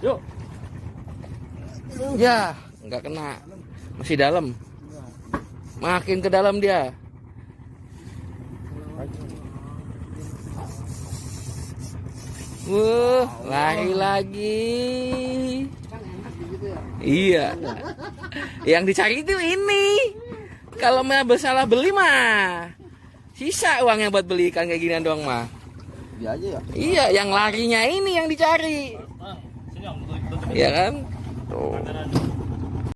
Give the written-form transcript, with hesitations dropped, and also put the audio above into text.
Yuk. Ya, nggak kena. Masih dalam. Makin ke dalam dia. Lari lagi. Iya. Yang dicari itu ini. Kalau mah bersalah beli mah sisa uangnya buat beli ikan kayak ginian doang mah. Dia aja ya. Iya, yang larinya ini yang dicari. Iya kan? Tuh.